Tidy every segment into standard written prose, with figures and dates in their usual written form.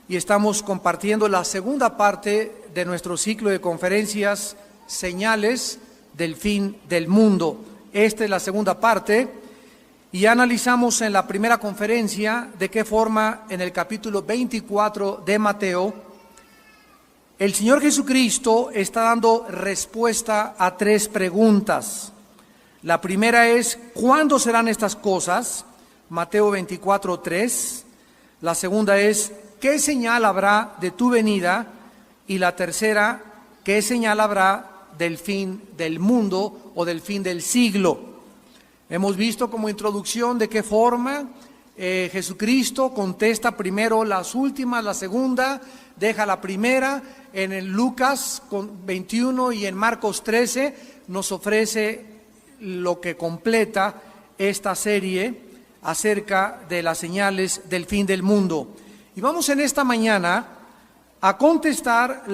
y estamos compartiendo la segunda parte de nuestro ciclo de conferencias Señales del Fin del Mundo. Esta es la segunda parte y analizamos en la primera conferencia de qué forma en el capítulo 24 de Mateo el Señor Jesucristo está dando respuesta a tres preguntas. La primera es, ¿cuándo serán estas cosas? Mateo 24:3. La segunda es, ¿qué señal habrá de tu venida? Y la tercera, ¿qué señal habrá del fin del mundo o del fin del siglo? Hemos visto como introducción de qué forma Jesucristo contesta primero las últimas, la segunda, deja la primera. En el Lucas 21 y en Marcos 13 nos ofrece lo que completa esta serie acerca de las señales del fin del mundo. Y vamos en esta mañana a contestar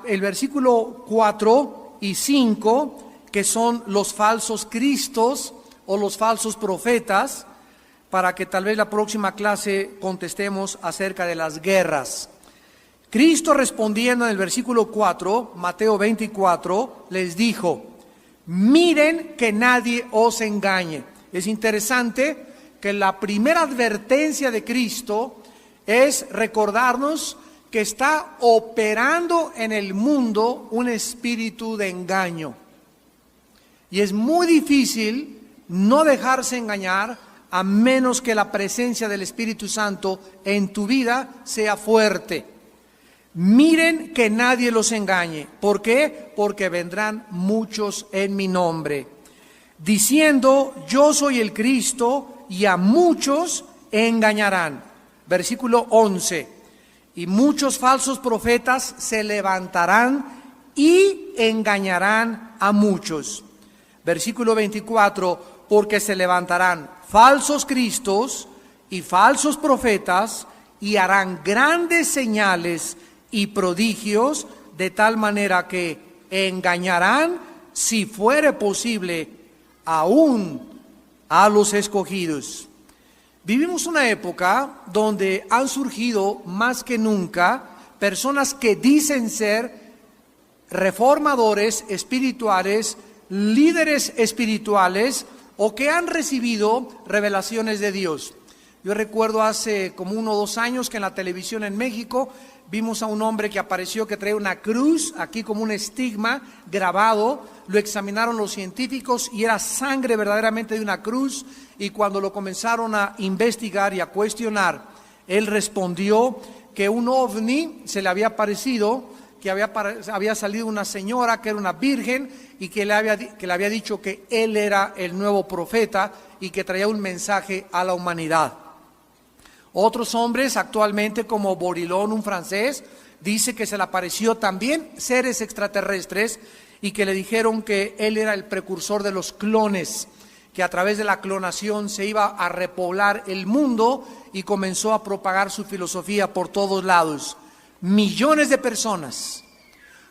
el versículo 4 y 5, que son los falsos cristos o los falsos profetas, para que tal vez la próxima clase contestemos acerca de las guerras. Cristo respondiendo en el versículo 4, Mateo 24, les dijo, miren que nadie os engañe. Es interesante que la primera advertencia de Cristo es recordarnos que está operando en el mundo un espíritu de engaño. Y es muy difícil no dejarse engañar a menos que la presencia del Espíritu Santo en tu vida sea fuerte. Miren que nadie los engañe. ¿Por qué? Porque vendrán muchos en mi nombre, diciendo, yo soy el Cristo, y a muchos engañarán. Versículo 11. Y muchos falsos profetas se levantarán y engañarán a muchos. Versículo 24. Porque se levantarán falsos cristos y falsos profetas y harán grandes señales y prodigios, de tal manera que engañarán, si fuere posible, aún a los escogidos. Vivimos una época donde han surgido más que nunca personas que dicen ser reformadores espirituales, líderes espirituales, o que han recibido revelaciones de Dios. Yo recuerdo hace como 1 o 2 años que en la televisión en México vimos a un hombre que apareció que traía una cruz, aquí como un estigma grabado. Lo examinaron los científicos y era sangre verdaderamente de una cruz. Y cuando lo comenzaron a investigar y a cuestionar, él respondió que un ovni se le había aparecido, que había salido una señora que era una virgen y que le había dicho que él era el nuevo profeta y que traía un mensaje a la humanidad. Otros hombres actualmente, como Borilón, un francés, dice que se le apareció también seres extraterrestres y que le dijeron que él era el precursor de los clones, que a través de la clonación se iba a repoblar el mundo, y comenzó a propagar su filosofía por todos lados. Millones de personas,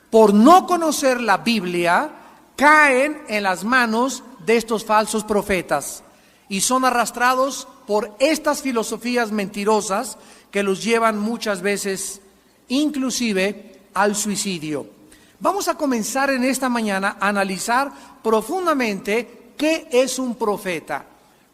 por no conocer la Biblia, caen en las manos de estos falsos profetas y son arrastrados por estas filosofías mentirosas que los llevan muchas veces inclusive al suicidio. Vamos a comenzar en esta mañana a analizar profundamente qué es un profeta,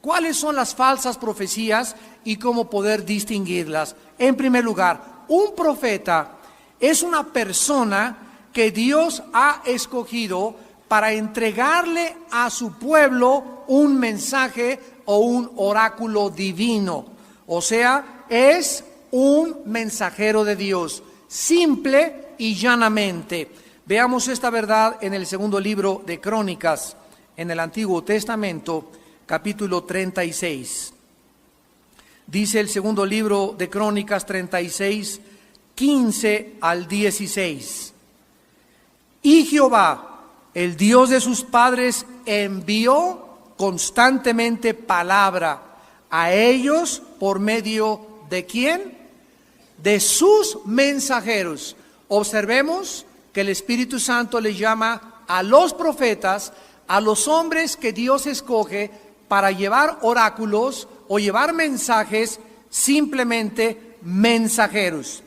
cuáles son las falsas profecías y cómo poder distinguirlas. En primer lugar, un profeta es una persona que Dios ha escogido para entregarle a su pueblo un mensaje o un oráculo divino. O sea, es un mensajero de Dios, simple y llanamente. Veamos esta verdad en el segundo libro de Crónicas, en el Antiguo Testamento, capítulo 36. Dice el segundo libro de Crónicas 36, 15 al 16. Y Jehová, el Dios de sus padres, envió constantemente palabra a ellos por medio de ¿quién? De sus mensajeros. Observemos que el Espíritu Santo le llama a los profetas, a los hombres que Dios escoge para llevar oráculos o llevar mensajes, simplemente mensajeros.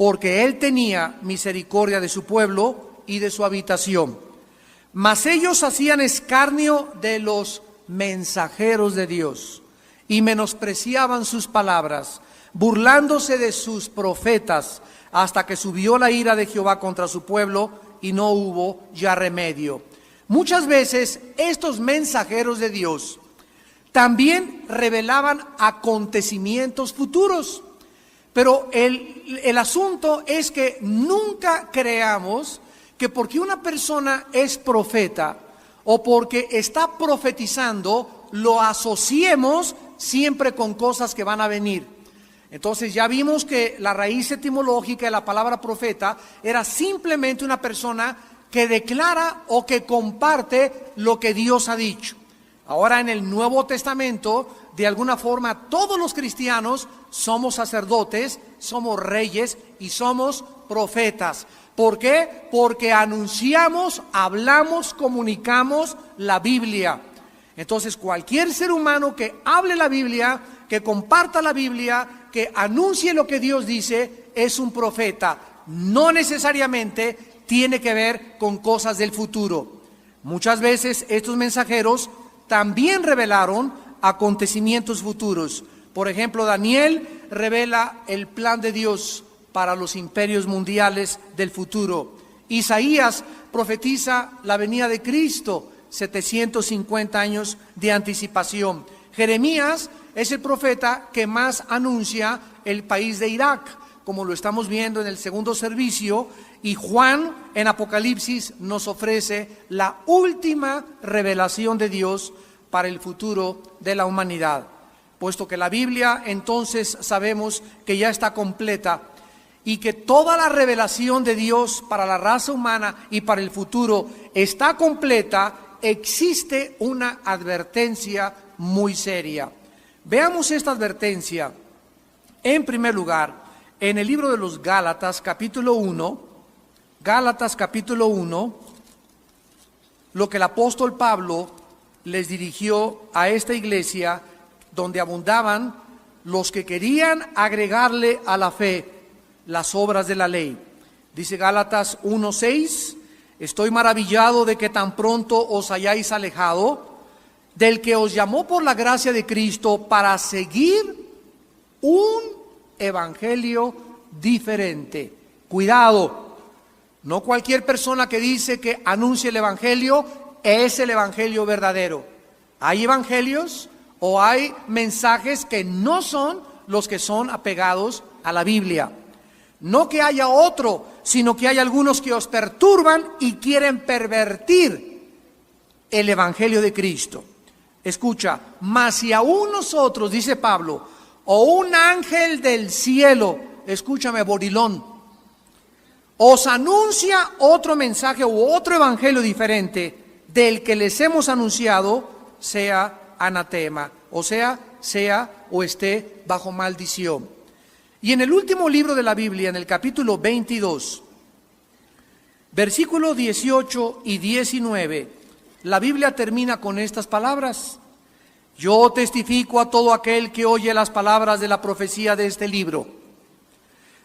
porque Él tenía misericordia de su pueblo y de su habitación. Mas ellos hacían escarnio de los mensajeros de Dios y menospreciaban sus palabras, burlándose de sus profetas, hasta que subió la ira de Jehová contra su pueblo y no hubo ya remedio. Muchas veces estos mensajeros de Dios también revelaban acontecimientos futuros, pero el asunto es que nunca creamos que porque una persona es profeta o porque está profetizando, lo asociemos siempre con cosas que van a venir. Entonces ya vimos que la raíz etimológica de la palabra profeta era simplemente una persona que declara o que comparte lo que Dios ha dicho. Ahora en el Nuevo Testamento, de alguna forma, todos los cristianos somos sacerdotes, somos reyes y somos profetas. ¿Por qué? Porque anunciamos, hablamos, comunicamos la Biblia. Entonces cualquier ser humano que hable la Biblia, que comparta la Biblia, que anuncie lo que Dios dice, es un profeta. No necesariamente tiene que ver con cosas del futuro. Muchas veces estos mensajeros también revelaron acontecimientos futuros. Por ejemplo, Daniel revela el plan de Dios para los imperios mundiales del futuro. Isaías profetiza la venida de Cristo, 750 años de anticipación. Jeremías es el profeta que más anuncia el país de Irak, como lo estamos viendo en el segundo servicio, y Juan en Apocalipsis nos ofrece la última revelación de Dios para el futuro de la humanidad. Puesto que la Biblia entonces sabemos que ya está completa y que toda la revelación de Dios para la raza humana y para el futuro está completa, existe una advertencia muy seria. Veamos esta advertencia. En primer lugar, en el libro de los Gálatas, capítulo 1, lo que el apóstol Pablo les dirigió a esta iglesia, donde abundaban los que querían agregarle a la fe las obras de la ley. Dice Gálatas 1:6, estoy maravillado de que tan pronto os hayáis alejado del que os llamó por la gracia de Cristo para seguir un evangelio diferente. Cuidado, no cualquier persona que dice que anuncia el evangelio es el evangelio verdadero. Hay evangelios o hay mensajes que no son los que son apegados a la Biblia. No que haya otro, sino que hay algunos que os perturban y quieren pervertir el evangelio de Cristo. Escucha, mas si aún nosotros, dice Pablo, o un ángel del cielo, escúchame, Borilón, os anuncia otro mensaje u otro evangelio diferente del que les hemos anunciado, sea anatema, o sea o esté bajo maldición. Y en el último libro de la Biblia, en el capítulo 22, versículos 18 y 19, la Biblia termina con estas palabras: yo testifico a todo aquel que oye las palabras de la profecía de este libro.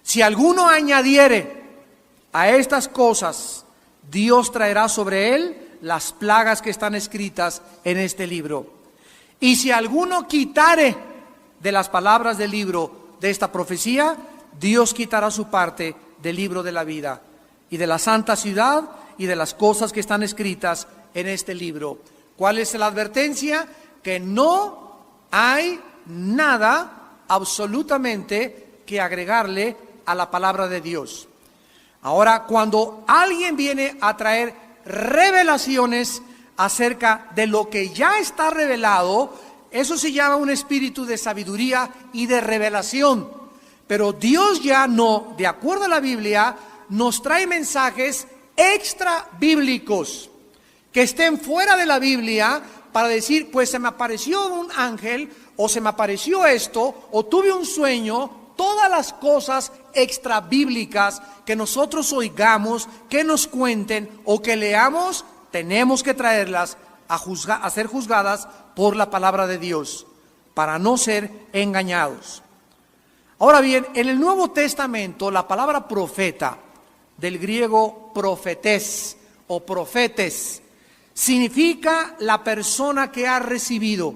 Si alguno añadiere a estas cosas, Dios traerá sobre él las plagas que están escritas en este libro. Y si alguno quitare de las palabras del libro de esta profecía, Dios quitará su parte del libro de la vida y de la santa ciudad y de las cosas que están escritas en este libro. ¿Cuál es la advertencia? Que no hay nada absolutamente que agregarle a la palabra de Dios. Ahora, cuando alguien viene a traer revelaciones acerca de lo que ya está revelado, eso se llama un espíritu de sabiduría y de revelación. Pero Dios ya no, de acuerdo a la Biblia, nos trae mensajes extra bíblicos que estén fuera de la Biblia, para decir, pues se me apareció un ángel, o se me apareció esto, o tuve un sueño. Todas las cosas extra bíblicas que nosotros oigamos, que nos cuenten o que leamos, tenemos que traerlas a ser juzgadas por la palabra de Dios, para no ser engañados. Ahora bien, en el Nuevo Testamento, la palabra profeta, del griego profetés o profetes, significa la persona que ha recibido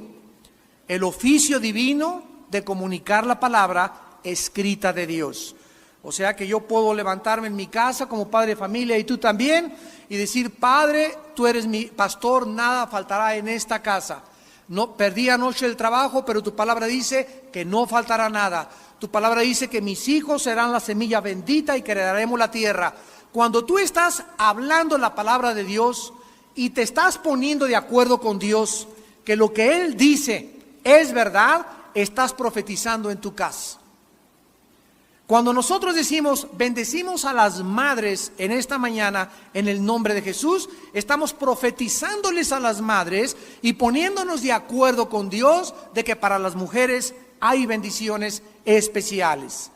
el oficio divino de comunicar la palabra escrita de Dios. O sea que yo puedo levantarme en mi casa como padre de familia y tú también y decir: Padre, tú eres mi pastor, nada faltará en esta casa. No, perdí anoche el trabajo, pero tu palabra dice que no faltará nada. Tu palabra dice que mis hijos serán la semilla bendita y que heredaremos la tierra. Cuando tú estás hablando la palabra de Dios y te estás poniendo de acuerdo con Dios, que lo que Él dice es verdad, estás profetizando en tu casa. Cuando nosotros decimos bendecimos a las madres en esta mañana en el nombre de Jesús, estamos profetizándoles a las madres y poniéndonos de acuerdo con Dios de que para las mujeres hay bendiciones especiales.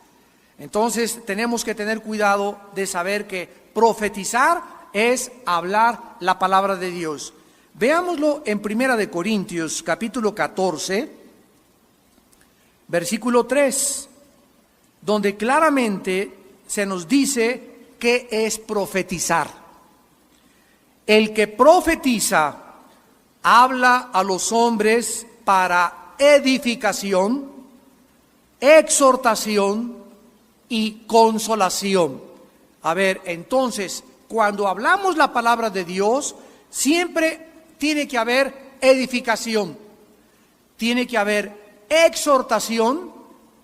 Entonces tenemos que tener cuidado de saber que profetizar es hablar la palabra de Dios. Veámoslo en 1 Corintios capítulo 14, versículo 3. Donde claramente se nos dice qué es profetizar. El que profetiza habla a los hombres para edificación, exhortación y consolación. A ver, entonces, cuando hablamos la palabra de Dios, siempre tiene que haber edificación, tiene que haber exhortación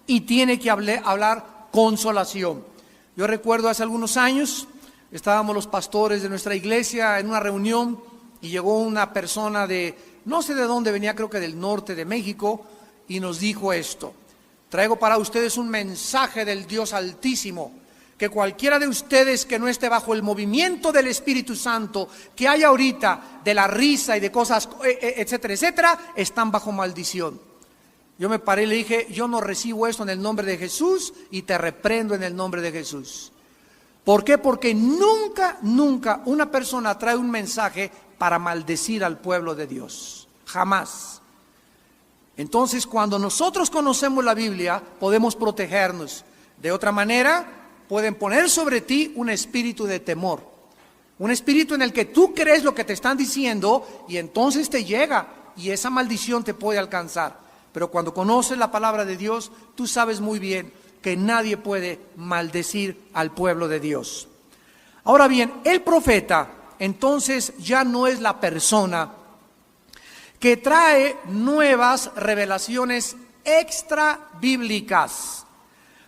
y tiene que hablar consolación. Yo recuerdo hace algunos años, estábamos los pastores de nuestra iglesia en una reunión y llegó una persona de, no sé de dónde venía, creo que del norte de México, y nos dijo esto: traigo para ustedes un mensaje del Dios Altísimo, que cualquiera de ustedes que no esté bajo el movimiento del Espíritu Santo que hay ahorita, de la risa y de cosas, etcétera, etcétera, están bajo maldición. Yo me paré y le dije: yo no recibo esto en el nombre de Jesús y te reprendo en el nombre de Jesús. ¿Por qué? Porque nunca una persona trae un mensaje para maldecir al pueblo de Dios. Jamás. Entonces, cuando nosotros conocemos la Biblia, podemos protegernos. De otra manera, pueden poner sobre ti un espíritu de temor. Un espíritu en el que tú crees lo que te están diciendo y entonces te llega y esa maldición te puede alcanzar. Pero cuando conoces la palabra de Dios, tú sabes muy bien que nadie puede maldecir al pueblo de Dios. Ahora bien, el profeta entonces ya no es la persona que trae nuevas revelaciones extra bíblicas.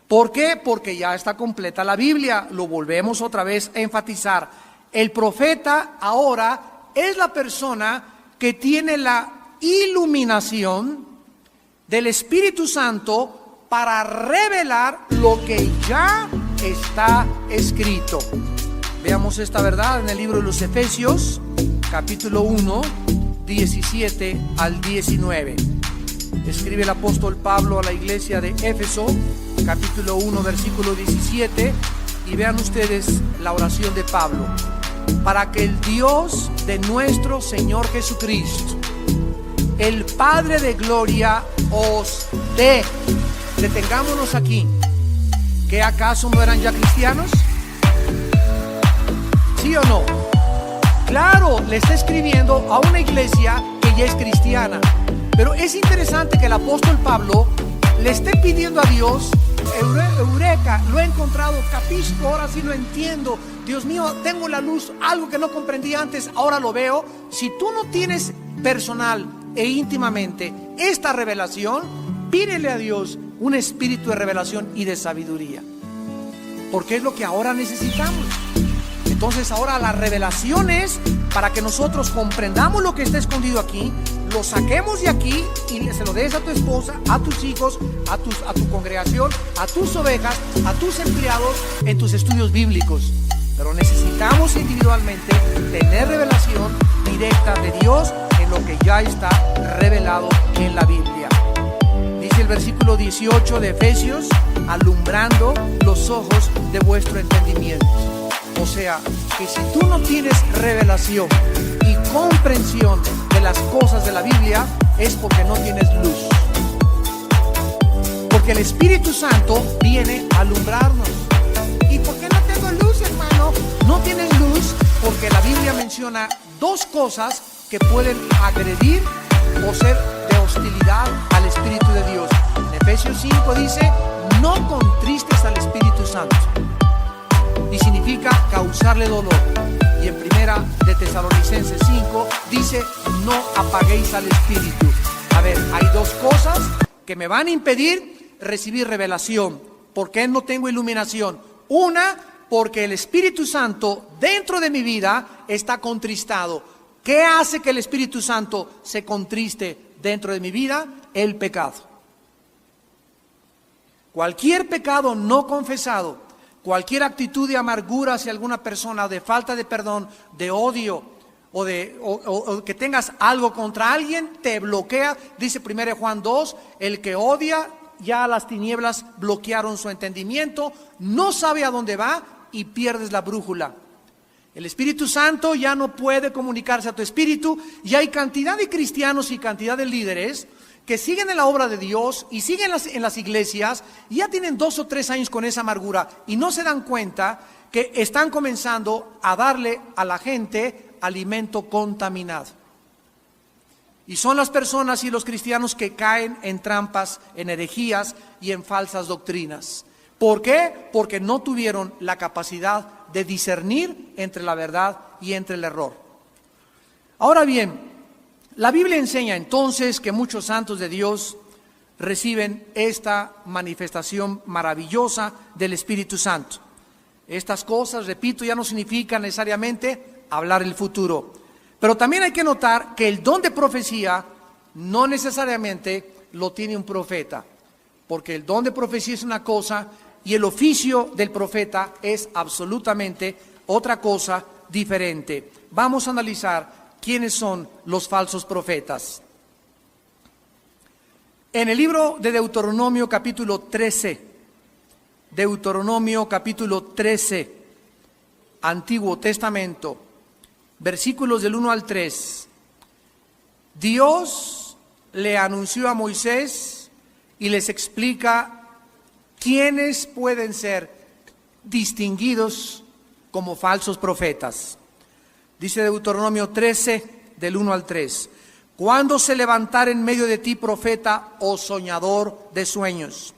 ¿Por qué? Porque ya está completa la Biblia. Lo volvemos otra vez a enfatizar. El profeta ahora es la persona que tiene la iluminación del Espíritu Santo para revelar lo que ya está escrito. Veamos esta verdad en el libro de los Efesios, capítulo 1, 17 al 19. Escribe el apóstol Pablo a la iglesia de Éfeso, capítulo 1, versículo 17, y vean ustedes la oración de Pablo. Para que el Dios de nuestro Señor Jesucristo, el Padre de gloria, os dé. Detengámonos aquí. ¿Qué acaso no eran ya cristianos? ¿Sí o no? Claro, le está escribiendo a una iglesia que ya es cristiana. Pero es interesante que el apóstol Pablo le esté pidiendo a Dios: Eureka, lo he encontrado, capisco, ahora sí lo entiendo. Dios mío, tengo la luz, algo que no comprendí antes, ahora lo veo. Si tú no tienes personal e íntimamente esta revelación, pídele a Dios un espíritu de revelación y de sabiduría, porque es lo que ahora necesitamos. Entonces ahora la revelación es para que nosotros comprendamos lo que está escondido aquí, lo saquemos de aquí y se lo des a tu esposa, a tus hijos, a tu congregación, a tus ovejas, a tus empleados en tus estudios bíblicos. Pero necesitamos individualmente tener revelación directa de Dios en lo que ya está revelado en la Biblia. Dice el versículo 18 de Efesios: alumbrando los ojos de vuestro entendimiento. O sea, que si tú no tienes revelación y comprensión de las cosas de la Biblia, es porque no tienes luz. Porque Porque el Espíritu Santo viene a alumbrarnos. ¿Y por qué no tengo luz, hermano? No tienes luz porque la Biblia menciona dos cosas que pueden agredir o ser de hostilidad al Espíritu de Dios. En Efesios 5 dice, no contristes al Espíritu Santo. Y significa causarle dolor. Y en primera de Tesalonicenses 5 dice, no apaguéis al Espíritu. A ver, hay dos cosas que me van a impedir recibir revelación. ¿Por qué no tengo iluminación? Una, porque el Espíritu Santo dentro de mi vida está contristado. ¿Qué hace que el Espíritu Santo se contriste dentro de mi vida? El pecado. Cualquier pecado no confesado, cualquier actitud de amargura hacia alguna persona, de falta de perdón, de odio, o que tengas algo contra alguien, te bloquea. Dice 1 Juan 2, el que odia, ya las tinieblas bloquearon su entendimiento, no sabe a dónde va y pierdes la brújula. El Espíritu Santo ya no puede comunicarse a tu espíritu, y hay cantidad de cristianos y cantidad de líderes que siguen en la obra de Dios y siguen en las iglesias y ya tienen 2 o 3 años con esa amargura y no se dan cuenta que están comenzando a darle a la gente alimento contaminado. Y son las personas y los cristianos que caen en trampas, en herejías y en falsas doctrinas. ¿Por qué? Porque no tuvieron la capacidad de discernir entre la verdad y entre el error. Ahora bien, la Biblia enseña entonces que muchos santos de Dios reciben esta manifestación maravillosa del Espíritu Santo. Estas cosas, repito, ya no significan necesariamente hablar el futuro. Pero también hay que notar que el don de profecía no necesariamente lo tiene un profeta, porque el don de profecía es una cosa y el oficio del profeta es absolutamente otra cosa diferente. Vamos a analizar quiénes son los falsos profetas. En el libro de Deuteronomio capítulo 13, Antiguo Testamento, versículos del 1 al 3, Dios le anunció a Moisés y les explica quiénes pueden ser distinguidos como falsos profetas. Dice Deuteronomio 13, del 1 al 3, cuando se levantare en medio de ti profeta o soñador de sueños.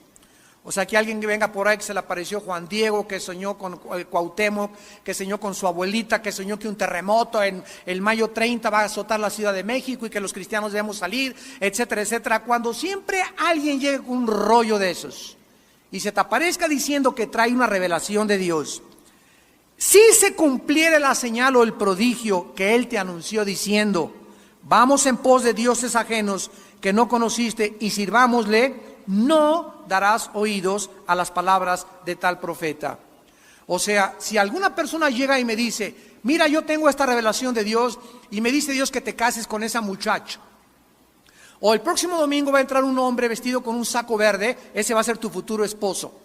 O sea, que alguien que venga por ahí que se le apareció Juan Diego, que soñó con el Cuauhtémoc, que soñó con su abuelita, que soñó que un terremoto en el mayo 30 va a azotar la Ciudad de México y que los cristianos debemos salir, etcétera, etcétera. Cuando siempre alguien llegue con un rollo de esos y se te aparezca diciendo que trae una revelación de Dios, si se cumpliera la señal o el prodigio que él te anunció diciendo, vamos en pos de dioses ajenos que no conociste y sirvámosle, no darás oídos a las palabras de tal profeta. O sea, si alguna persona llega y me dice, mira, yo tengo esta revelación de Dios y me dice Dios que te cases con esa muchacha, o el próximo domingo va a entrar un hombre vestido con un saco verde, ese va a ser tu futuro esposo,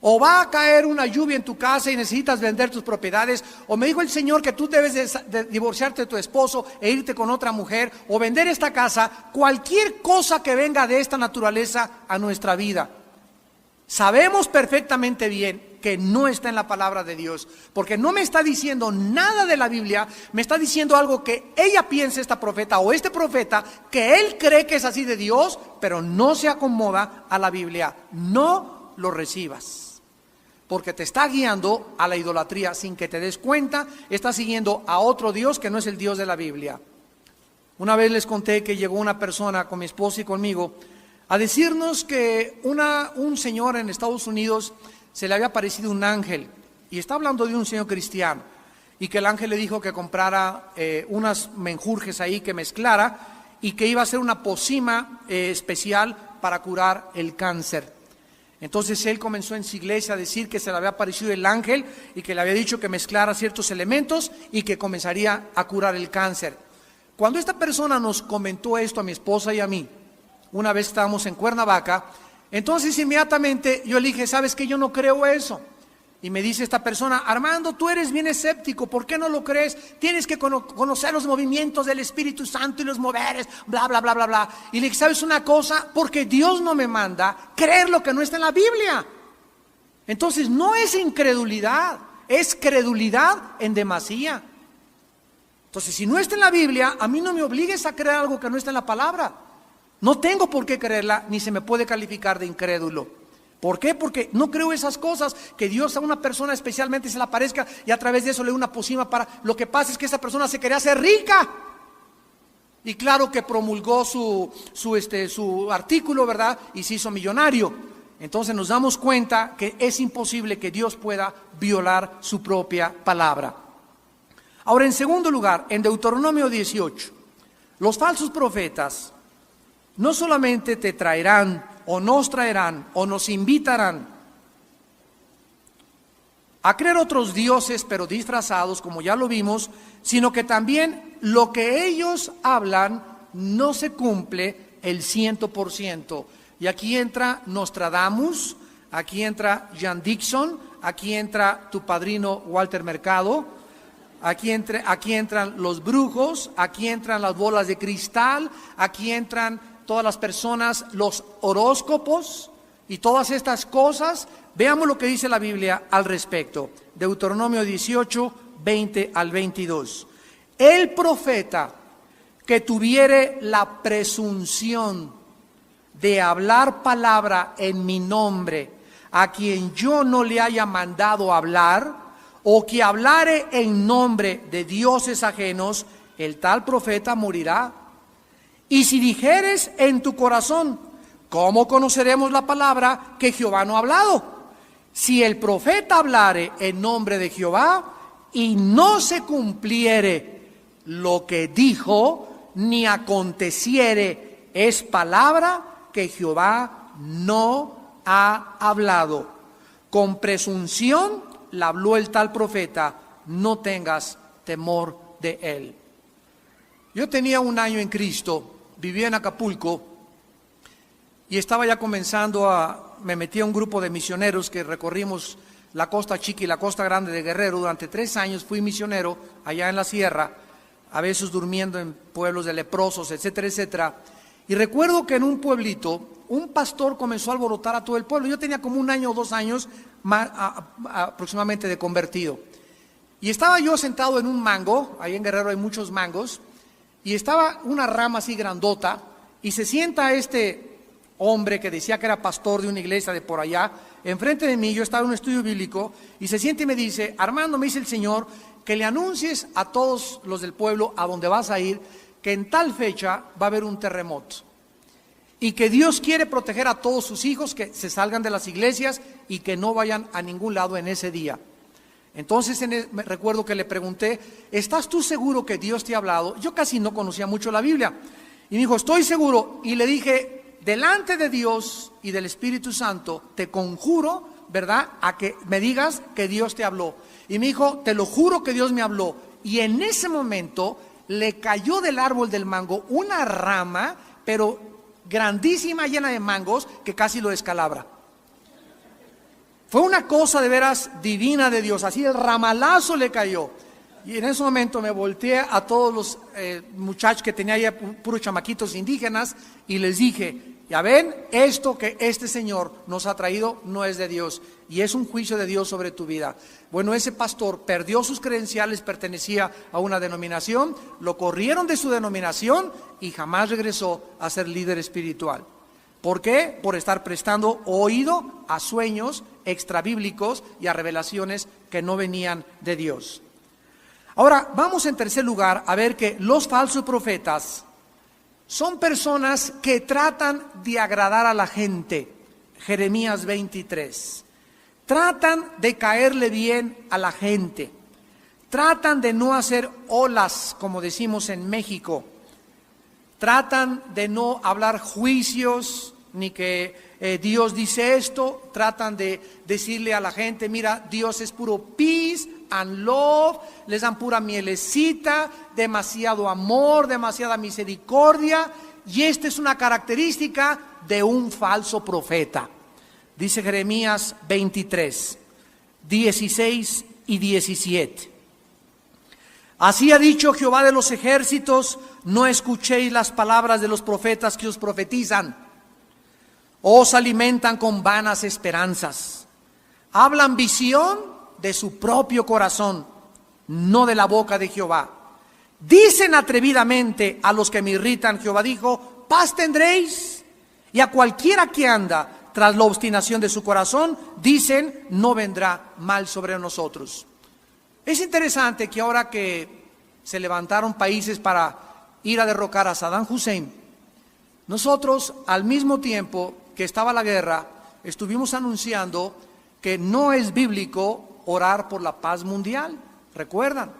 o va a caer una lluvia en tu casa y necesitas vender tus propiedades, o me dijo el Señor que tú debes de divorciarte de tu esposo e irte con otra mujer, o vender esta casa, cualquier cosa que venga de esta naturaleza a nuestra vida. Sabemos perfectamente bien que no está en la palabra de Dios, porque no me está diciendo nada de la Biblia, me está diciendo algo que ella piensa, esta profeta o este profeta, que él cree que es así de Dios, pero no se acomoda a la Biblia. No lo recibas, porque te está guiando a la idolatría sin que te des cuenta. Estás siguiendo a otro Dios que no es el Dios de la Biblia. Una vez les conté que llegó una persona con mi esposa y conmigo a decirnos que un señor en Estados Unidos se le había aparecido un ángel, y está hablando de un señor cristiano, y que el ángel le dijo que comprara unas menjurjes ahí, que mezclara, y que iba a hacer una pócima especial para curar el cáncer. Entonces él comenzó en su iglesia a decir que se le había aparecido el ángel y que le había dicho que mezclara ciertos elementos y que comenzaría a curar el cáncer. Cuando esta persona nos comentó esto a mi esposa y a mí, una vez estábamos en Cuernavaca, entonces inmediatamente yo le dije, ¿sabes qué? Yo no creo eso. Y me dice esta persona: Armando, tú eres bien escéptico, ¿por qué no lo crees? Tienes que conocer los movimientos del Espíritu Santo y los moveres, bla, bla, bla, bla, bla. Y le dije: ¿sabes una cosa? Porque Dios no me manda creer lo que no está en la Biblia. Entonces no es incredulidad, es credulidad en demasía. Entonces, si no está en la Biblia, a mí no me obligues a creer algo que no está en la palabra. No tengo por qué creerla, ni se me puede calificar de incrédulo. ¿Por qué? Porque no creo esas cosas, que Dios a una persona especialmente se le aparezca y a través de eso le dé una pócima para... Lo que pasa es que esa persona se quería hacer rica. Y claro que promulgó su artículo, ¿verdad? Y se hizo millonario. Entonces nos damos cuenta que es imposible que Dios pueda violar su propia palabra. Ahora, en segundo lugar, en Deuteronomio 18, los falsos profetas no solamente te traerán o nos invitarán a creer otros dioses pero disfrazados, como ya lo vimos, sino que también lo que ellos hablan no se cumple el 100%. Y aquí entra Nostradamus, aquí entra Jan Dixon, aquí entra tu padrino Walter Mercado, aquí entran los brujos, aquí entran las bolas de cristal, aquí entran todas las personas, los horóscopos y todas estas cosas. Veamos lo que dice la Biblia al respecto. Deuteronomio 18, 20 al 22. El profeta que tuviere la presunción de hablar palabra en mi nombre, a quien yo no le haya mandado hablar, o que hablare en nombre de dioses ajenos, el tal profeta morirá. Y si dijeres en tu corazón: ¿cómo conoceremos la palabra que Jehová no ha hablado? Si el profeta hablare en nombre de Jehová y no se cumpliere lo que dijo, ni aconteciere, es palabra que Jehová no ha hablado. Con presunción la habló el tal profeta, no tengas temor de él. Yo tenía 1 año en Cristo, vivía en Acapulco y estaba ya me metí a un grupo de misioneros que recorrimos la Costa Chica y la Costa Grande de Guerrero. Durante 3 años fui misionero allá en la sierra, a veces durmiendo en pueblos de leprosos, etcétera, etcétera. Y recuerdo que en un pueblito, un pastor comenzó a alborotar a todo el pueblo. Yo tenía como 1 año o 2 años aproximadamente de convertido. Y estaba yo sentado en un mango, ahí en Guerrero hay muchos mangos, y estaba una rama así grandota, y se sienta este hombre que decía que era pastor de una iglesia de por allá, enfrente de mí. Yo estaba en un estudio bíblico, y se siente y me dice: Armando, me dice el Señor, que le anuncies a todos los del pueblo a donde vas a ir, que en tal fecha va a haber un terremoto, y que Dios quiere proteger a todos sus hijos, que se salgan de las iglesias y que no vayan a ningún lado en ese día. Entonces me recuerdo que le pregunté: ¿estás tú seguro que Dios te ha hablado? Yo casi no conocía mucho la Biblia. Y me dijo: estoy seguro. Y le dije: delante de Dios y del Espíritu Santo, te conjuro, ¿verdad?, a que me digas que Dios te habló. Y me dijo: te lo juro que Dios me habló. Y en ese momento le cayó del árbol del mango una rama, pero grandísima, llena de mangos, que casi lo descalabra. Fue una cosa de veras divina de Dios, así el ramalazo le cayó. Y en ese momento me volteé a todos los muchachos que tenía ahí, puros chamaquitos indígenas, y les dije: ya ven, esto que este Señor nos ha traído no es de Dios, y es un juicio de Dios sobre tu vida. Bueno, ese pastor perdió sus credenciales, pertenecía a una denominación, lo corrieron de su denominación y jamás regresó a ser líder espiritual. ¿Por qué? Por estar prestando oído a sueños extrabíblicos y a revelaciones que no venían de Dios. Ahora, vamos en tercer lugar a ver que los falsos profetas son personas que tratan de agradar a la gente. Jeremías 23. Tratan de caerle bien a la gente. Tratan de no hacer olas, como decimos en México. Tratan de no hablar juicios, ni que Dios dice esto. Tratan de decirle a la gente: mira, Dios es puro peace and love. Les dan pura mielecita, demasiado amor, demasiada misericordia. Y esta es una característica de un falso profeta. Dice Jeremías 23. 16 y 17. Así ha dicho Jehová de los ejércitos: no escuchéis las palabras de los profetas que os profetizan. Os alimentan con vanas esperanzas. Hablan visión de su propio corazón, no de la boca de Jehová. Dicen atrevidamente a los que me irritan: Jehová dijo, paz tendréis. Y a cualquiera que anda tras la obstinación de su corazón, dicen, no vendrá mal sobre nosotros. Es interesante que ahora que se levantaron países para ir a derrocar a Saddam Hussein, nosotros al mismo tiempo que estaba la guerra, estuvimos anunciando que no es bíblico orar por la paz mundial. ¿Recuerdan?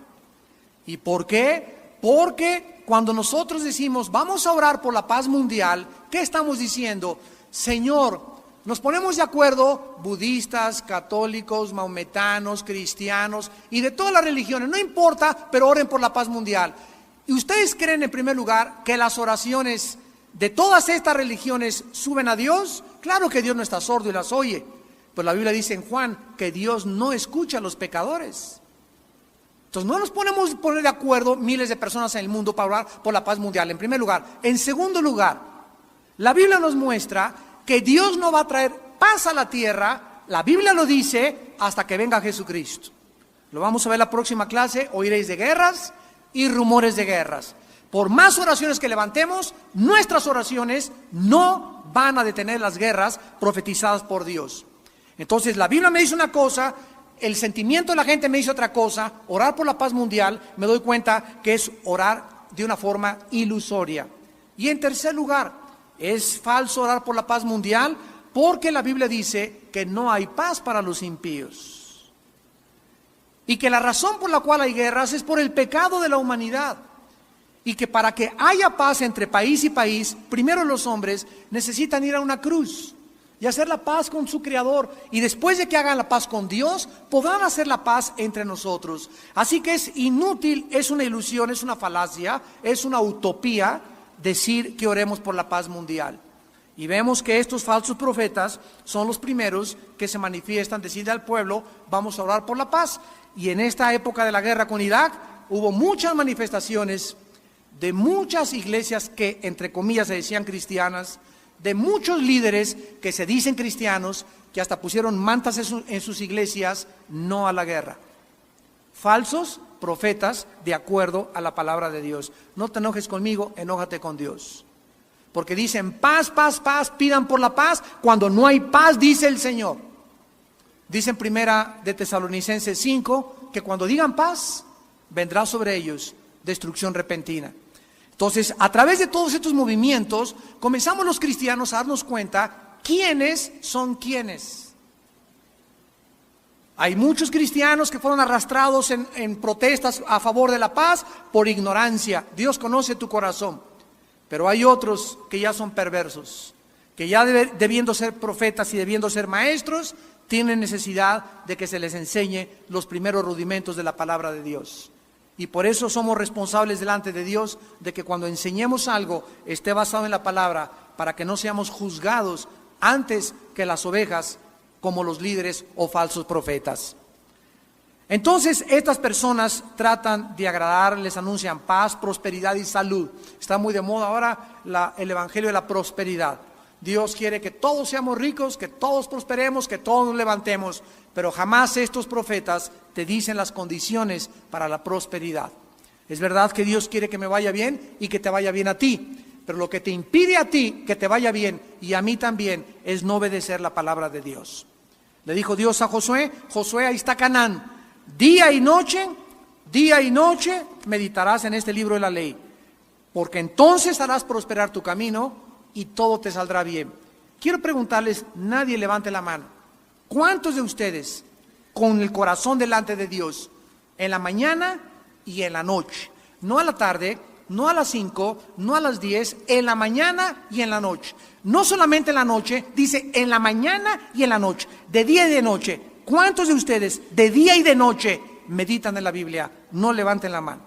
¿Y por qué? Porque cuando nosotros decimos vamos a orar por la paz mundial, ¿qué estamos diciendo? Señor, nos ponemos de acuerdo, budistas, católicos, maometanos, cristianos y de todas las religiones, no importa, pero oren por la paz mundial. ¿Y ustedes creen en primer lugar que las oraciones de todas estas religiones suben a Dios? Claro que Dios no está sordo y las oye, pero la Biblia dice en Juan que Dios no escucha a los pecadores. Entonces no nos podemos poner de acuerdo miles de personas en el mundo para orar por la paz mundial, en primer lugar. En segundo lugar, la Biblia nos muestra que Dios no va a traer paz a la tierra, la Biblia lo dice, hasta que venga Jesucristo. Lo vamos a ver en la próxima clase. Oiréis de guerras y rumores de guerras. Por más oraciones que levantemos, nuestras oraciones no van a detener las guerras profetizadas por Dios. Entonces la Biblia me dice una cosa, el sentimiento de la gente me dice otra cosa. Orar por la paz mundial, me doy cuenta que es orar de una forma ilusoria. Y en tercer lugar, es falso orar por la paz mundial porque la Biblia dice que no hay paz para los impíos. Y que la razón por la cual hay guerras es por el pecado de la humanidad. Y que para que haya paz entre país y país, primero los hombres necesitan ir a una cruz y hacer la paz con su Creador. Y después de que hagan la paz con Dios, podrán hacer la paz entre nosotros. Así que es inútil, es una ilusión, es una falacia, es una utopía decir que oremos por la paz mundial. Y vemos que estos falsos profetas son los primeros que se manifiestan, decirle al pueblo, vamos a orar por la paz. Y en esta época de la guerra con Irak, hubo muchas manifestaciones de muchas iglesias que, entre comillas, se decían cristianas, de muchos líderes que se dicen cristianos, que hasta pusieron mantas en sus iglesias, no a la guerra. Falsos profetas de acuerdo a la palabra de Dios. No te enojes conmigo, enójate con Dios. Porque dicen paz, paz, paz, pidan por la paz, cuando no hay paz, dice el Señor. Dice en primera de Tesalonicenses 5, que cuando digan paz, vendrá sobre ellos destrucción repentina. Entonces, a través de todos estos movimientos, comenzamos los cristianos a darnos cuenta quiénes son quiénes. Hay muchos cristianos que fueron arrastrados en protestas a favor de la paz por ignorancia. Dios conoce tu corazón. Pero hay otros que ya son perversos, que ya debiendo ser profetas y debiendo ser maestros, tienen necesidad de que se les enseñe los primeros rudimentos de la palabra de Dios. Y por eso somos responsables delante de Dios de que cuando enseñemos algo esté basado en la palabra, para que no seamos juzgados antes que las ovejas como los líderes o falsos profetas. Entonces estas personas tratan de agradar, les anuncian paz, prosperidad y salud. Está muy de moda ahora el evangelio de la prosperidad. Dios quiere que todos seamos ricos, que todos prosperemos, que todos nos levantemos, pero jamás estos profetas te dicen las condiciones para la prosperidad. Es verdad que Dios quiere que me vaya bien y que te vaya bien a ti, pero lo que te impide a ti que te vaya bien y a mí también es no obedecer la palabra de Dios. Le dijo Dios a Josué, Josué, ahí está Canaán, día y noche meditarás en este libro de la ley, porque entonces harás prosperar tu camino y todo te saldrá bien. Quiero preguntarles, nadie levante la mano, ¿cuántos de ustedes con el corazón delante de Dios en la mañana y en la noche? No a la tarde, no a las 5, no a las 10, en la mañana y en la noche. No solamente en la noche, dice en la mañana y en la noche, de día y de noche. ¿Cuántos de ustedes de día y de noche meditan en la Biblia? No levanten la mano,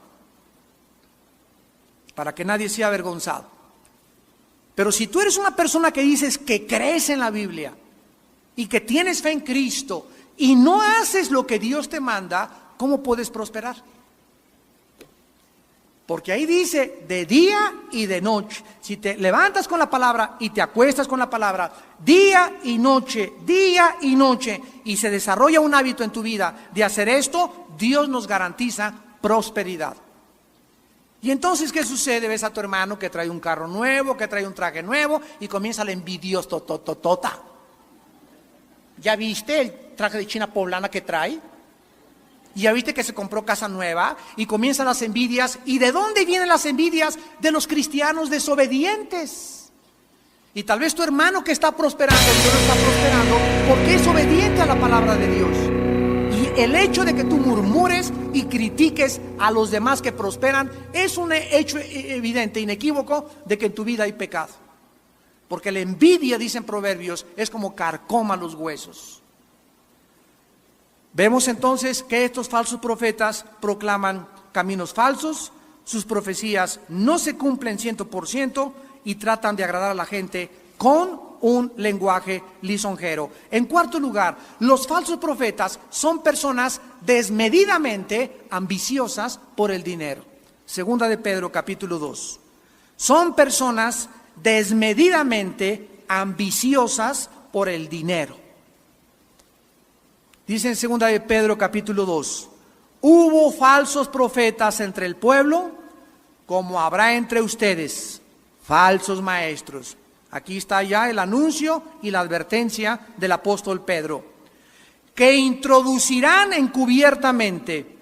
para que nadie sea avergonzado. Pero si tú eres una persona que dices que crees en la Biblia y que tienes fe en Cristo y no haces lo que Dios te manda, ¿cómo puedes prosperar? Porque ahí dice de día y de noche. Si te levantas con la palabra y te acuestas con la palabra, día y noche, y se desarrolla un hábito en tu vida de hacer esto, Dios nos garantiza prosperidad. Y entonces, ¿qué sucede? Ves a tu hermano que trae un carro nuevo, que trae un traje nuevo, y comienza la envidiosototota. ¿Ya viste el traje de China poblana que trae? Y ya viste que se compró casa nueva, y comienzan las envidias. ¿Y de dónde vienen las envidias? De los cristianos desobedientes. Y tal vez tu hermano que está prosperando, Dios no está prosperando porque es obediente a la palabra de Dios. Y el hecho de que tú murmures y critiques a los demás que prosperan es un hecho evidente, inequívoco, de que en tu vida hay pecado. Porque la envidia, dicen Proverbios, es como carcoma los huesos. Vemos entonces que estos falsos profetas proclaman caminos falsos, sus profecías no se cumplen 100% y tratan de agradar a la gente con un lenguaje lisonjero. En cuarto lugar, los falsos profetas son personas desmedidamente ambiciosas por el dinero. Segunda de Pedro, capítulo 2. Son personas desmedidamente ambiciosas por el dinero. Dice en segunda de Pedro, capítulo 2, hubo falsos profetas entre el pueblo, como habrá entre ustedes falsos maestros. Aquí está ya el anuncio y la advertencia del apóstol Pedro, que introducirán encubiertamente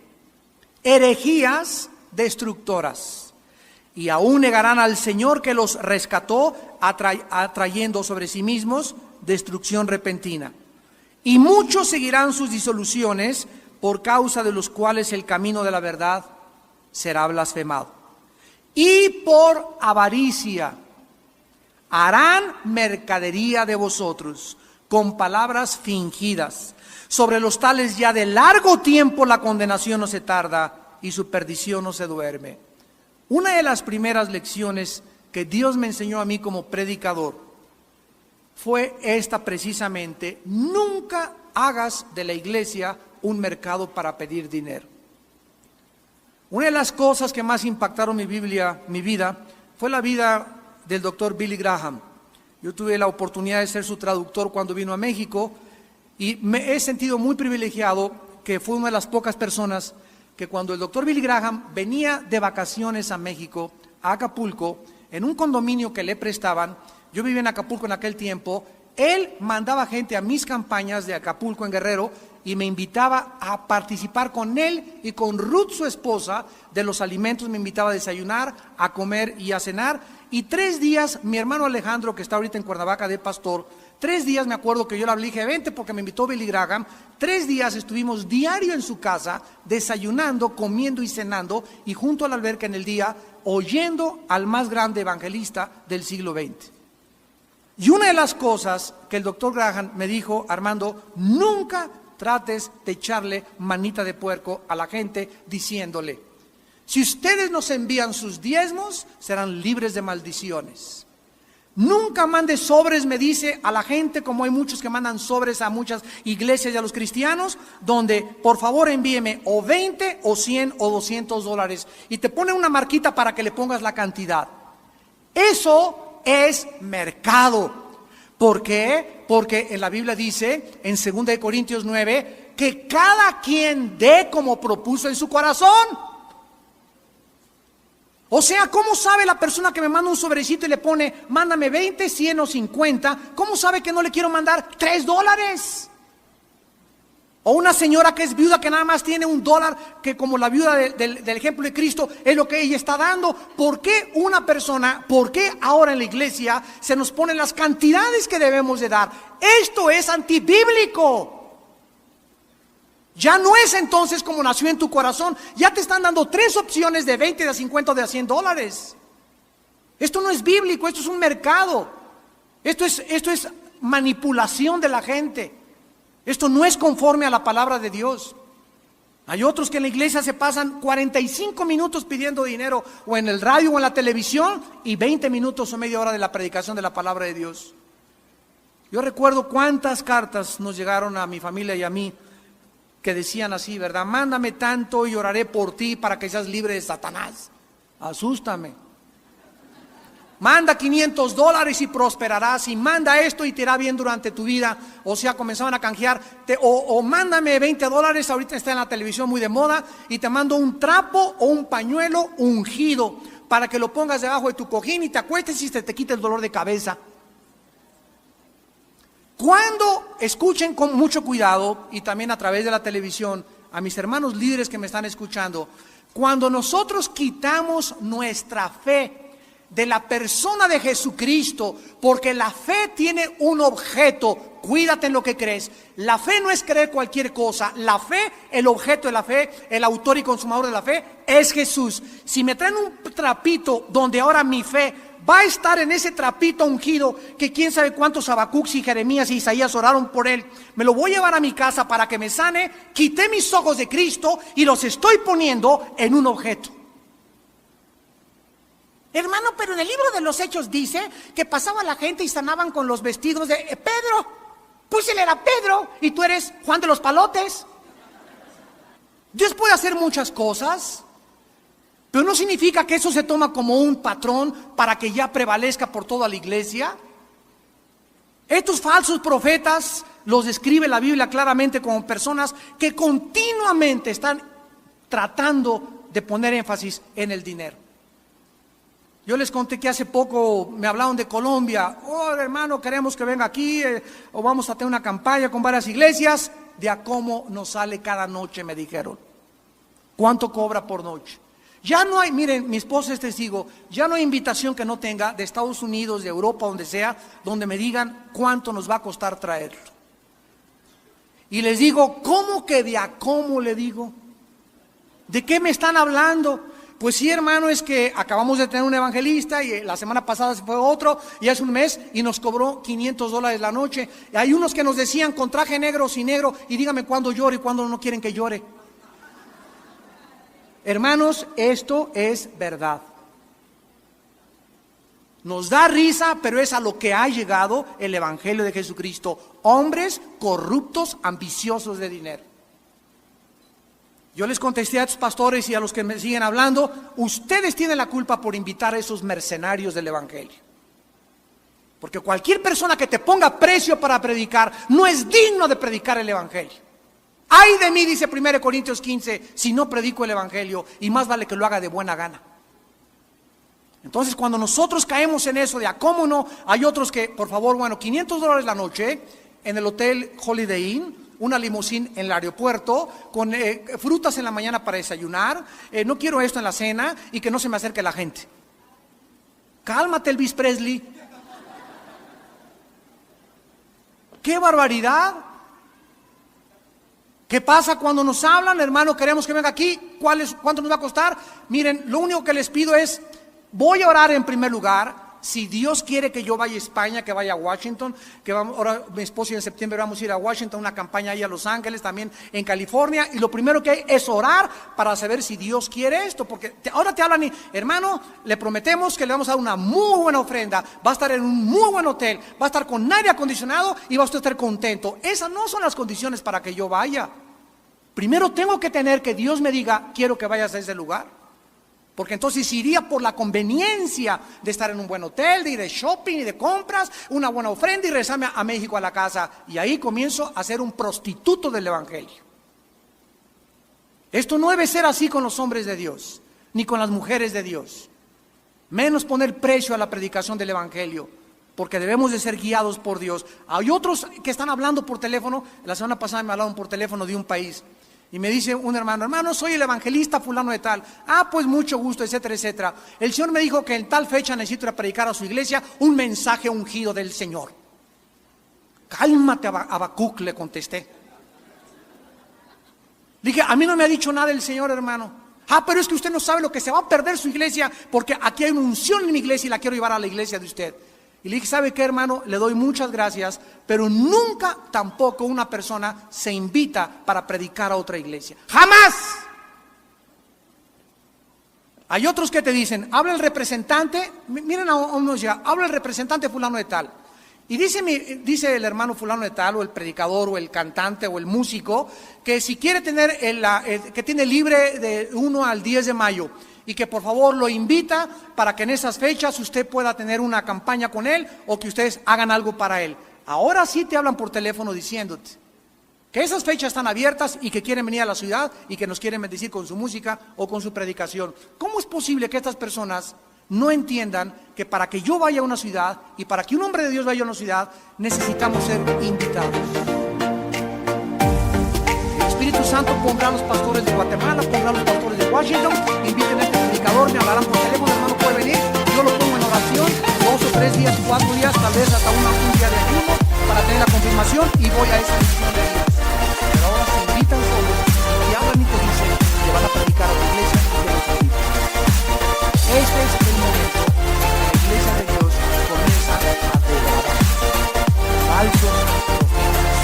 herejías destructoras y aún negarán al Señor que los rescató, atrayendo sobre sí mismos destrucción repentina. Y muchos seguirán sus disoluciones, por causa de los cuales el camino de la verdad será blasfemado. Y por avaricia harán mercadería de vosotros con palabras fingidas. Sobre los tales ya de largo tiempo la condenación no se tarda y su perdición no se duerme. Una de las primeras lecciones que Dios me enseñó a mí como predicador fue esta precisamente: nunca hagas de la iglesia un mercado para pedir dinero. Una de las cosas que más impactaron mi vida, fue la vida del doctor Billy Graham. Yo tuve la oportunidad de ser su traductor cuando vino a México y me he sentido muy privilegiado, que fue una de las pocas personas que cuando el doctor Billy Graham venía de vacaciones a México, a Acapulco, en un condominio que le prestaban, yo vivía en Acapulco en aquel tiempo, él mandaba gente a mis campañas de Acapulco en Guerrero y me invitaba a participar con él y con Ruth, su esposa, de los alimentos. Me invitaba a desayunar, a comer y a cenar. Y 3 días, mi hermano Alejandro, que está ahorita en Cuernavaca de pastor, 3 días me acuerdo que yo le hablé, dije, vente, porque me invitó Billy Graham. 3 días estuvimos diario en su casa, desayunando, comiendo y cenando, y junto a la alberca en el día, oyendo al más grande evangelista del siglo XX. Y una de las cosas que el doctor Graham me dijo: Armando, nunca trates de echarle manita de puerco a la gente diciéndole: si ustedes nos envían sus diezmos, serán libres de maldiciones. Nunca mandes sobres, me dice, a la gente, como hay muchos que mandan sobres a muchas iglesias y a los cristianos, donde por favor envíeme o 20 o 100 o $200 y te ponen una marquita para que le pongas la cantidad. Eso es mercado. ¿Por qué? Porque en la Biblia dice, en 2 Corintios 9, que cada quien dé como propuso en su corazón. O sea, ¿cómo sabe la persona que me manda un sobrecito y le pone, mándame 20, 100 o 50? ¿Cómo sabe que no le quiero mandar $3? O una señora que es viuda, que nada más tiene $1, que como la viuda del ejemplo de Cristo es lo que ella está dando. ¿Por qué una persona, por qué ahora en la iglesia se nos ponen las cantidades que debemos de dar? Esto es antibíblico. Ya no es entonces como nació en tu corazón. Ya te están dando 3 opciones de 20, de 50 o de $100. Esto no es bíblico, esto es un mercado. Esto es manipulación de la gente. Esto no es conforme a la palabra de Dios. Hay otros que en la iglesia se pasan 45 minutos pidiendo dinero, o en el radio o en la televisión, y 20 minutos o media hora de la predicación de la palabra de Dios. Yo recuerdo cuántas cartas nos llegaron a mi familia y a mí que decían así, ¿verdad? Mándame tanto y oraré por ti para que seas libre de Satanás. Asústame. Manda $500 y prosperarás, y manda esto y te irá bien durante tu vida. O sea, comenzaban a canjear, o mándame $20, ahorita está en la televisión muy de moda, y te mando un trapo o un pañuelo ungido para que lo pongas debajo de tu cojín y te acuestes y te quite el dolor de cabeza. Cuando escuchen con mucho cuidado, y también a través de la televisión, a mis hermanos líderes que me están escuchando, cuando nosotros quitamos nuestra fe de la persona de Jesucristo, porque la fe tiene un objeto, cuídate en lo que crees. La fe no es creer cualquier cosa. La fe, el objeto de la fe, el autor y consumador de la fe es Jesús. Si me traen un trapito donde ahora mi fe va a estar en ese trapito ungido, que quién sabe cuántos Habacuc y Jeremías y Isaías oraron por él, me lo voy a llevar a mi casa para que me sane. Quité mis ojos de Cristo y los estoy poniendo en un objeto. Hermano, pero en el libro de los Hechos dice que pasaba la gente y sanaban con los vestidos de Pedro. Pues él era Pedro y tú eres Juan de los Palotes. Dios puede hacer muchas cosas, pero no significa que eso se toma como un patrón para que ya prevalezca por toda la iglesia. Estos falsos profetas los describe la Biblia claramente como personas que continuamente están tratando de poner énfasis en el dinero. Yo les conté que hace poco me hablaron de Colombia. Oh, hermano, queremos que venga aquí, o vamos a tener una campaña con varias iglesias. De a cómo nos sale cada noche, me dijeron. ¿Cuánto cobra por noche? Ya no hay, miren, mi esposa es testigo, ya no hay invitación que no tenga de Estados Unidos, de Europa, donde sea, donde me digan cuánto nos va a costar traerlo. Y les digo, ¿cómo que de a cómo le digo? ¿De qué me están hablando? Pues sí, hermano, es que acabamos de tener un evangelista y la semana pasada se fue otro y hace un mes y nos cobró $500 la noche. Y hay unos que nos decían con traje negro o sin negro, y dígame cuándo llore y cuándo no quieren que llore. Hermanos, esto es verdad. Nos da risa, pero es a lo que ha llegado el evangelio de Jesucristo. Hombres corruptos, ambiciosos de dinero. Yo les contesté a estos pastores y a los que me siguen hablando, ustedes tienen la culpa por invitar a esos mercenarios del evangelio. Porque cualquier persona que te ponga precio para predicar no es digno de predicar el evangelio. Ay de mí, dice 1 Corintios 15, si no predico el evangelio, y más vale que lo haga de buena gana. Entonces, cuando nosotros caemos en eso de a cómo no, hay otros que, por favor, bueno, $500 la noche en el hotel Holiday Inn, una limusín en el aeropuerto, con frutas en la mañana para desayunar, no quiero esto en la cena, y que no se me acerque la gente. Cálmate, Elvis Presley. ¡Qué barbaridad! ¿Qué pasa cuando nos hablan, hermano, queremos que venga aquí? ¿Cuánto nos va a costar? Miren, lo único que les pido es, voy a orar en primer lugar. Si Dios quiere que yo vaya a España, que vaya a Washington, que vamos, ahora mi esposo y en septiembre vamos a ir a Washington, una campaña ahí a Los Ángeles, también en California, y lo primero que hay es orar para saber si Dios quiere esto, porque ahora te hablan y, hermano, le prometemos que le vamos a dar una muy buena ofrenda, va a estar en un muy buen hotel, va a estar con aire acondicionado y va a usted estar contento. Esas no son las condiciones para que yo vaya. Primero tengo que tener que Dios me diga, quiero que vayas a ese lugar. Porque entonces iría por la conveniencia de estar en un buen hotel, de ir de shopping y de compras, una buena ofrenda y regresarme a México a la casa. Y ahí comienzo a ser un prostituto del evangelio. Esto no debe ser así con los hombres de Dios, ni con las mujeres de Dios. Menos poner precio a la predicación del evangelio, porque debemos de ser guiados por Dios. Hay otros que están hablando por teléfono. La semana pasada me hablaron por teléfono de un país. Y me dice un hermano, soy el evangelista fulano de tal. Ah, pues mucho gusto, etcétera, etcétera. El Señor me dijo que en tal fecha necesito ir a predicar a su iglesia un mensaje ungido del Señor. Cálmate, Habacuc, le contesté. Dije, a mí no me ha dicho nada el Señor, hermano. Ah, pero es que usted no sabe lo que se va a perder su iglesia, porque aquí hay una unción en mi iglesia y la quiero llevar a la iglesia de usted. Y le dije, ¿sabe qué, hermano? Le doy muchas gracias, pero nunca tampoco una persona se invita para predicar a otra iglesia. ¡Jamás! Hay otros que te dicen, habla el representante, miren a unos ya, habla el representante fulano de tal. Y dice el hermano fulano de tal, o el predicador, o el cantante, o el músico, que si quiere tener, que tiene libre de 1 al 10 de mayo, y que por favor lo invita para que en esas fechas usted pueda tener una campaña con él, o que ustedes hagan algo para él. Ahora sí te hablan por teléfono diciéndote que esas fechas están abiertas y que quieren venir a la ciudad y que nos quieren bendecir con su música o con su predicación. ¿Cómo es posible que estas personas no entiendan que para que yo vaya a una ciudad y para que un hombre de Dios vaya a una ciudad necesitamos ser invitados? El Espíritu Santo pondrá a los pastores de Guatemala, pondrá a los pastores de Washington, inviten a este predicador, me hablarán por teléfono, hermano puede venir, yo lo pongo en oración, 2 o 3 días, 4 días, tal vez hasta un día de ayuno para tener la confirmación y voy a esa misión de Dios. Pero ahora se invitan solos y hablan y te dicen que van a predicar a la iglesia y que los invitan. Este es el momento en que la iglesia de Dios comienza a degradar. Falsos profetas.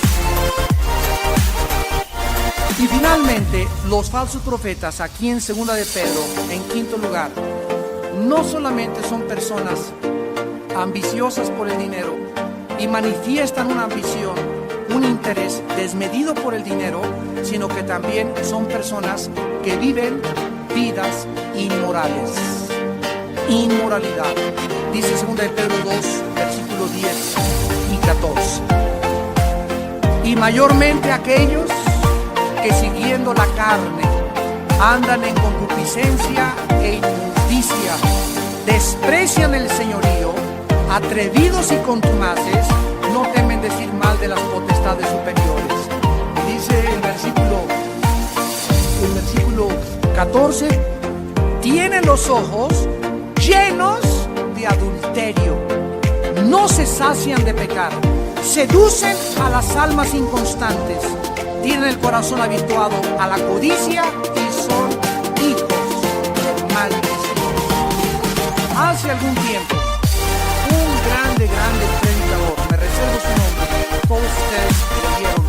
Y finalmente, los falsos profetas, aquí en 2 de Pedro, en 5º lugar, no solamente son personas ambiciosas por el dinero y manifiestan una ambición, un interés desmedido por el dinero, sino que también son personas que viven vidas inmorales. Inmoralidad. Dice 2 de Pedro 2, versículos 10 y 14. Y mayormente aquellos que siguiendo la carne andan en concupiscencia e inmundicia, desprecian el señorío, atrevidos y contumaces, no temen decir mal de las potestades superiores. Dice el versículo 14, tienen los ojos llenos de adulterio, no se sacian de pecar, seducen a las almas inconstantes, tienen el corazón habituado a la codicia y son hijos de maldición. Hace algún tiempo, un grande predicador, me reservo su nombre, todos ustedes lo vieron,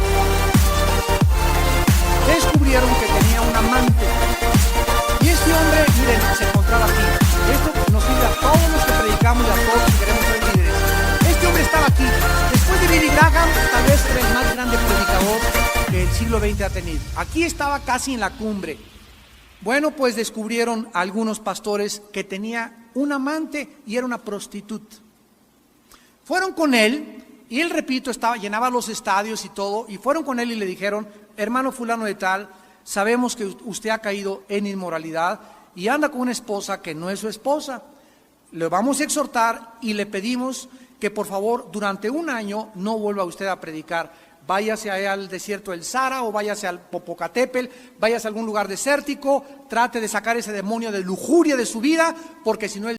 descubrieron que tenía un amante. Y este hombre, miren, se encontraba aquí. Esto nos sirve a todos los que predicamos y a todos los que queremos ser líderes. Este hombre estaba aquí. Después de Billy Graham, tal vez era el más grande predicador que el siglo XX ha tenido. Aquí estaba casi en la cumbre. Bueno, pues descubrieron algunos pastores que tenía un amante y era una prostituta. Fueron con él, y él, repito, llenaba los estadios y todo, y fueron con él y le dijeron, hermano fulano de tal, sabemos que usted ha caído en inmoralidad y anda con una esposa que no es su esposa. Le vamos a exhortar y le pedimos que por favor durante un año no vuelva usted a predicar. Váyase al desierto del Sahara o váyase al Popocatépetl, váyase a algún lugar desértico, trate de sacar ese demonio de lujuria de su vida, porque si no